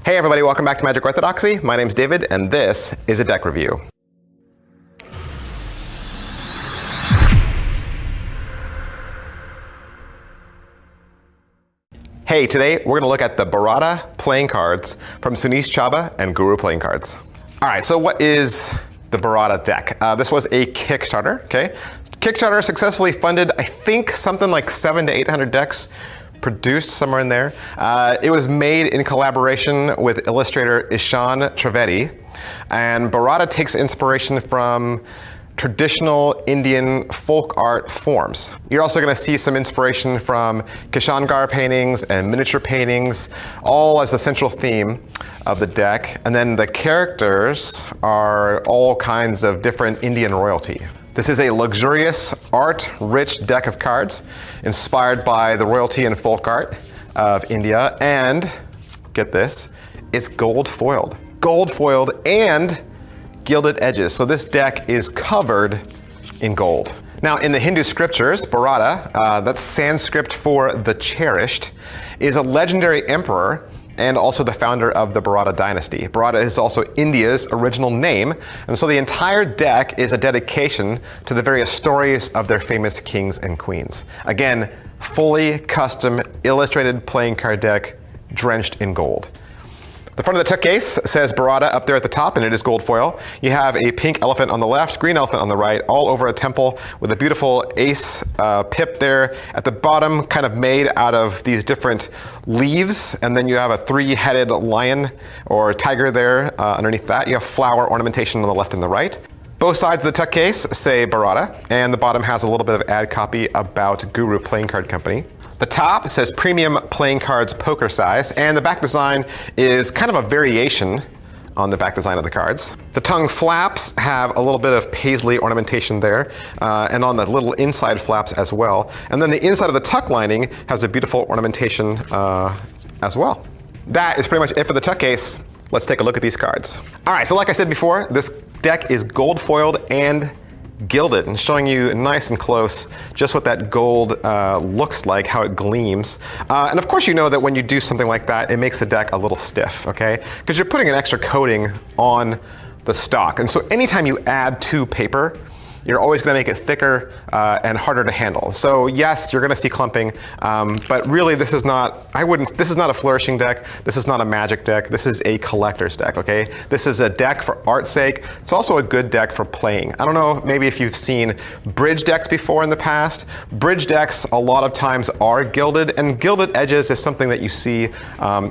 Hey everybody, welcome back to Magic Orthodoxy. My name's David, and this is a deck review. Hey, today we're gonna look at the Burrata playing cards from Suneesh Chhabra and Guru Playing Cards. All right, so what is the Burrata deck? This was a Kickstarter, okay? Kickstarter successfully funded, I think, something like 700 to 800 decks produced somewhere in there. It was made in collaboration with illustrator Ishan Trivedi, and Burrata takes inspiration from traditional Indian folk art forms. You're also going to see some inspiration from Kishangar paintings and miniature paintings, all as the central theme of the deck. And then the characters are all kinds of different Indian royalty. This is a luxurious, art-rich deck of cards inspired by the royalty and folk art of India. And, get this, it's gold foiled. Gold foiled and gilded edges. So this deck is covered in gold. Now, in the Hindu scriptures, Bharata, that's Sanskrit for the cherished, is a legendary emperor and also the founder of the Bharata dynasty. Bharata is also India's original name, and so the entire deck is a dedication to the various stories of their famous kings and queens. Again, fully custom illustrated playing card deck drenched in gold. The front of the tuck case says Burrata up there at the top, and it is gold foil. You have a pink elephant on the left, green elephant on the right, all over a temple with a beautiful ace pip there. At the bottom, kind of made out of these different leaves, and then you have a three-headed lion or tiger there underneath that. You have flower ornamentation on the left and the right. Both sides of the tuck case say Burrata, and the bottom has a little bit of ad copy about Guru Playing Card Company. The top says Premium Playing Cards Poker Size, and the back design is kind of a variation on the back design of the cards. The tongue flaps have a little bit of paisley ornamentation there, and on the little inside flaps as well. And then the inside of the tuck lining has a beautiful ornamentation as well. That is pretty much it for the tuck case. Let's take a look at these cards. All right, so like I said before, this deck is gold foiled and gilded, and showing you nice and close just what that gold looks like, how it gleams. And of course you know that when you do something like that, it makes the deck a little stiff, okay? Because you're putting an extra coating on the stock. And so anytime you add to paper, you're always going to make it thicker and harder to handle. So yes, you're going to see clumping, but really this is not, this is not a flourishing deck. This is not a magic deck. This is a collector's deck, okay? This is a deck for art's sake. It's also a good deck for playing. I don't know, maybe if you've seen bridge decks before in the past. Bridge decks a lot of times are gilded, and gilded edges is something that you see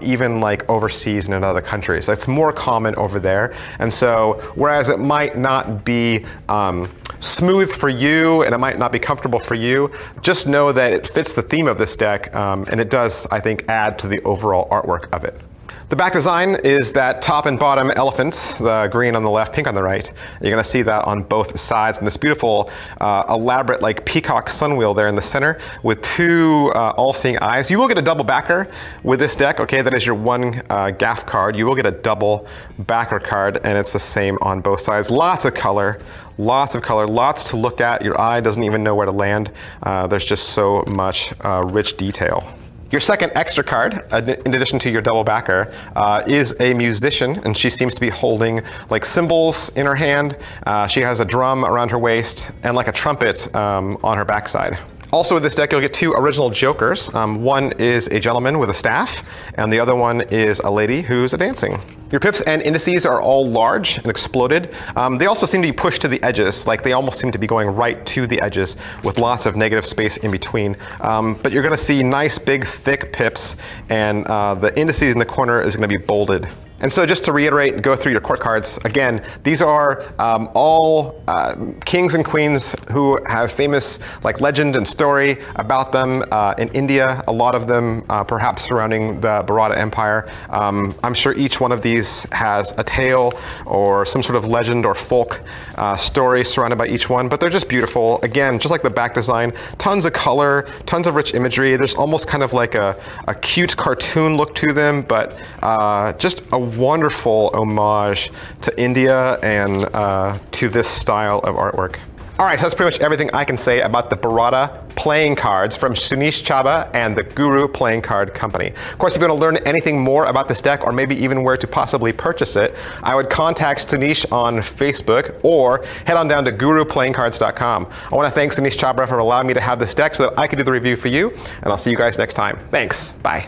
even like overseas and in other countries. It's more common over there. And so, whereas it might not be smooth for you and it might not be comfortable for you, just know that it fits the theme of this deck, and it does, I think, add to the overall artwork of it. The back design is that top and bottom elephant, the green on the left, pink on the right. You're going to see that on both sides, and this beautiful, elaborate, like peacock sunwheel there in the center with two all-seeing eyes. You will get a double backer with this deck, okay? That is your one gaff card. You will get a double backer card, and it's the same on both sides. Lots of color, lots to look at. Your eye doesn't even know where to land. There's just so much rich detail. Your second extra card, in addition to your double backer, is a musician, and she seems to be holding like cymbals in her hand. She has a drum around her waist and like a trumpet on her backside. Also with this deck, you'll get two original jokers. One is a gentleman with a staff, and the other one is a lady who's dancing. Your pips and indices are all large and exploded. They also seem to be pushed to the edges, like they almost seem to be going right to the edges with lots of negative space in between. But you're gonna see nice, big, thick pips, and the indices in the corner is gonna be bolded. And so just to reiterate and go through your court cards, again, these are all kings and queens who have famous like legend and story about them in India, a lot of them perhaps surrounding the Burrata Empire. I'm sure each one of these has a tale or some sort of legend or folk story surrounded by each one, but they're just beautiful. Again, just like the back design, tons of color, tons of rich imagery. There's almost kind of like a cute cartoon look to them, but just a wonderful homage to India and to this style of artwork. All right, so that's pretty much everything I can say about the Burrata playing cards from Sunish Chhabra and the Guru Playing Card Company. Of course, if you want to learn anything more about this deck, or maybe even where to possibly purchase it, I would contact Sunish on Facebook or head on down to guruplayingcards.com. I want to thank Sunish Chhabra for allowing me to have this deck so that I could do the review for you, and I'll see you guys next time. Thanks. Bye.